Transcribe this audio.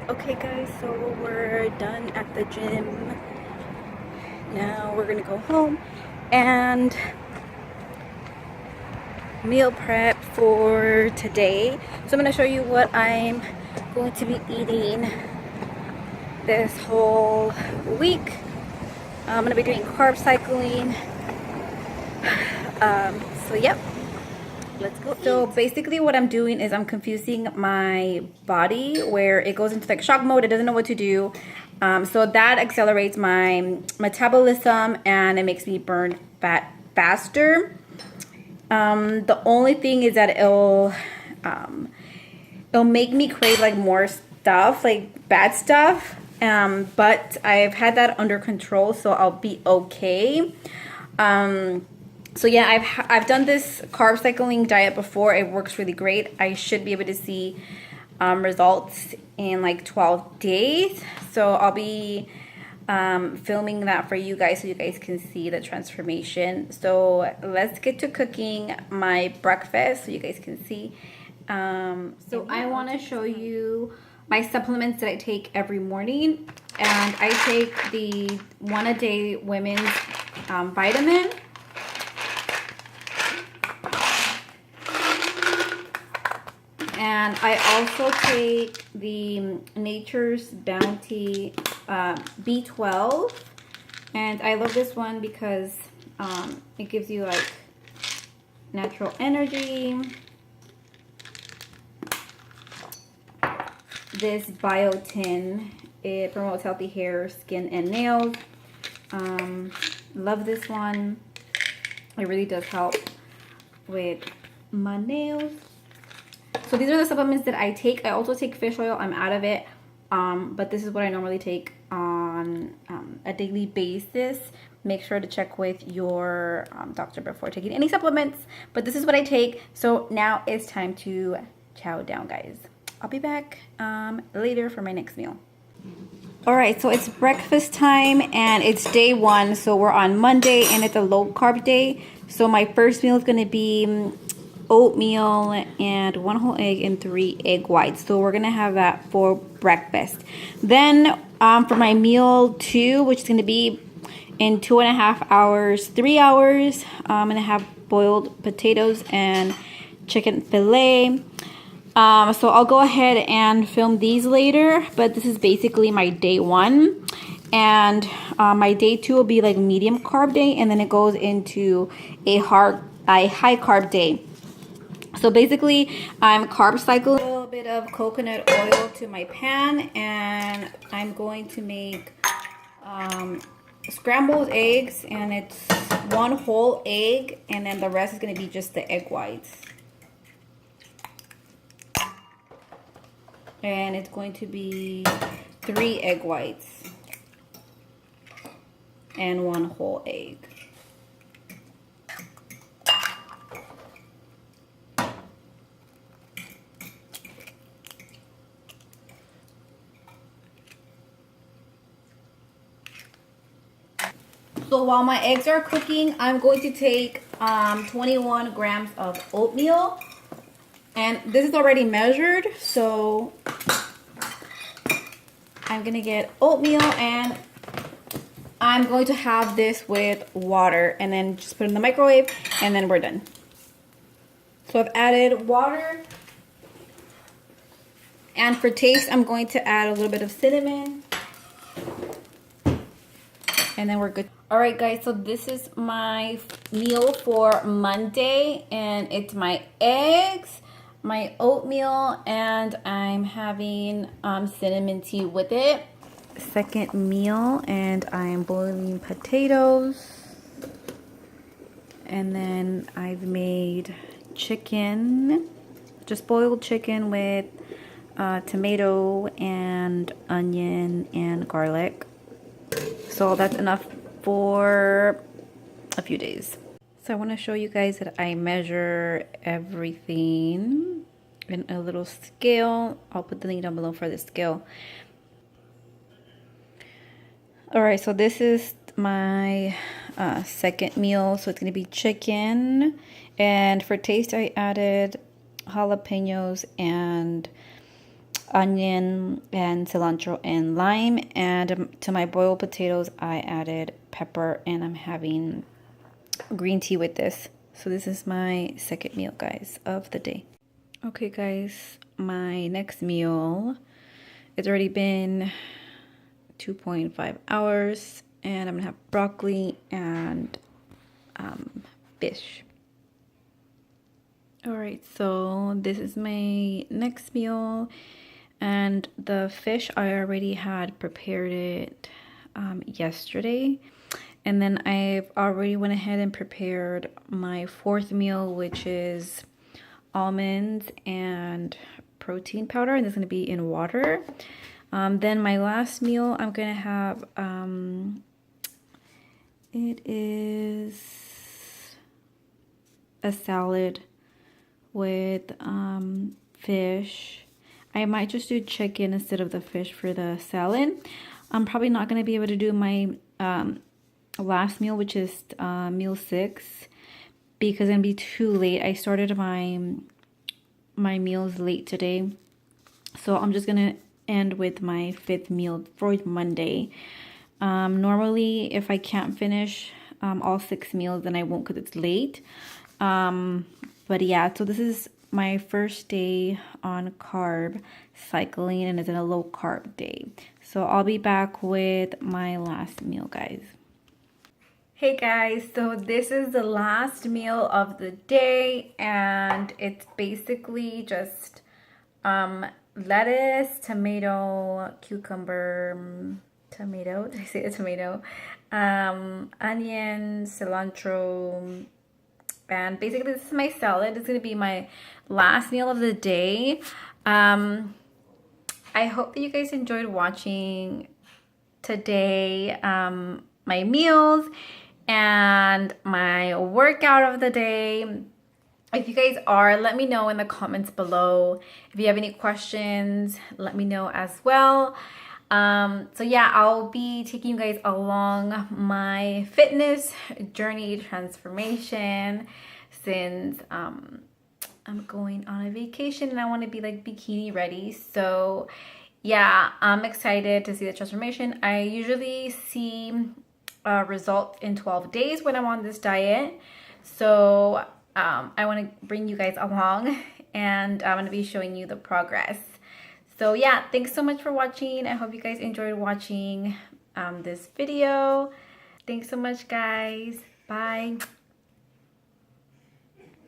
Okay guys, so we're done at the gym. Now we're gonna go home and meal prep for today. So I'm gonna show you what I'm going to be eating this whole week. I'm gonna be doing carb cycling. So yep, let's go. So basically what I'm doing is I'm confusing my body where it goes into like shock mode. It doesn't know what to do. So that accelerates my metabolism and it makes me burn fat faster. The only thing is that it'll make me crave like more stuff, like bad stuff. But I've had that under control, so I'll be okay. So yeah, I've done this carb cycling diet before. It works really great. I should be able to see results in like 12 days. So I'll be filming that for you guys so you guys can see the transformation. So let's get to cooking my breakfast so you guys can see. So I want to show you my supplements that I take every morning, and I take the 1 a day women's vitamin. And I also take the Nature's Bounty B12. And I love this one because it gives you like natural energy. This biotin, it promotes healthy hair, skin, and nails. Love this one. It really does help with my nails. So these are the supplements that I take. I also take fish oil. I'm out of it. But this is what I normally take on a daily basis. Make sure to check with your doctor before taking any supplements. But this is what I take. So now it's time to chow down, guys. I'll be back later for my next meal. All right, so it's breakfast time and it's day 1. So we're on Monday and it's a low carb day. So my first meal is going to be oatmeal and 1 whole egg and 3 egg whites. So we're gonna have that for breakfast. Then for my meal 2, which is gonna be in 2.5 hours, 3 hours, I'm gonna have boiled potatoes and chicken fillet. So I'll go ahead and film these later, but this is basically my day 1. And my day 2 will be like medium carb day, and then it goes into a high carb day. So basically, I'm carb cycling a little bit of coconut oil to my pan, and I'm going to make scrambled eggs, and it's 1 whole egg, and then the rest is going to be just the egg whites. And it's going to be 3 egg whites and 1 whole egg. So while my eggs are cooking, I'm going to take 21 grams of oatmeal. And this is already measured, so I'm going to get oatmeal and I'm going to have this with water and then just put it in the microwave and then we're done. So I've added water. And for taste, I'm going to add a little bit of cinnamon. And then we're good. All right, guys, so this is my meal for Monday, and it's my eggs, my oatmeal, and I'm having cinnamon tea with it. Second meal, and I'm boiling potatoes. And then I've made chicken, just boiled chicken with tomato and onion and garlic. So that's enough for a few days. So I want to show you guys that I measure everything in a little scale. I'll put the link down below for the scale. All right, so this is my second meal. So it's going to be chicken. And for taste, I added jalapenos and onion and cilantro and lime. And to my boiled potatoes, I added pepper, and I'm having green tea with this. So this is my second meal, guys, of the day. Okay, guys, my next meal, it's already been 2.5 hours, and I'm gonna have broccoli and fish. All right, so this is my next meal, and the fish I already had prepared it yesterday, and then I've already went ahead and prepared my fourth meal, which is almonds and protein powder, and it's gonna be in water. Then my last meal, I'm gonna have it is a salad with fish. I might just do chicken instead of the fish for the salad. I'm probably not going to be able to do my last meal, which is meal 6, because it's going to be too late. I started my meals late today. So I'm just going to end with my 5th meal for Monday. Normally, if I can't finish all 6 meals, then I won't because it's late. But yeah, so this is my first day on carb cycling, and it's in a low carb day. So I'll be back with my last meal, guys. Hey guys, so this is the last meal of the day, and it's basically just lettuce, tomato, cucumber, tomato, did I say the tomato? Onion, cilantro, and basically this is my salad. It's going to be my last meal of the day. I hope that you guys enjoyed watching today, my meals and my workout of the day. If you guys are, let me know in the comments below. If you have any questions, let me know as well. So yeah, I'll be taking you guys along my fitness journey transformation, since I'm going on a vacation and I want to be like bikini ready. So yeah, I'm excited to see the transformation. I usually see results in 12 days when I'm on this diet. So I want to bring you guys along, and I'm going to be showing you the progress. So yeah, thanks so much for watching. I hope you guys enjoyed watching this video. Thanks so much, guys. Bye.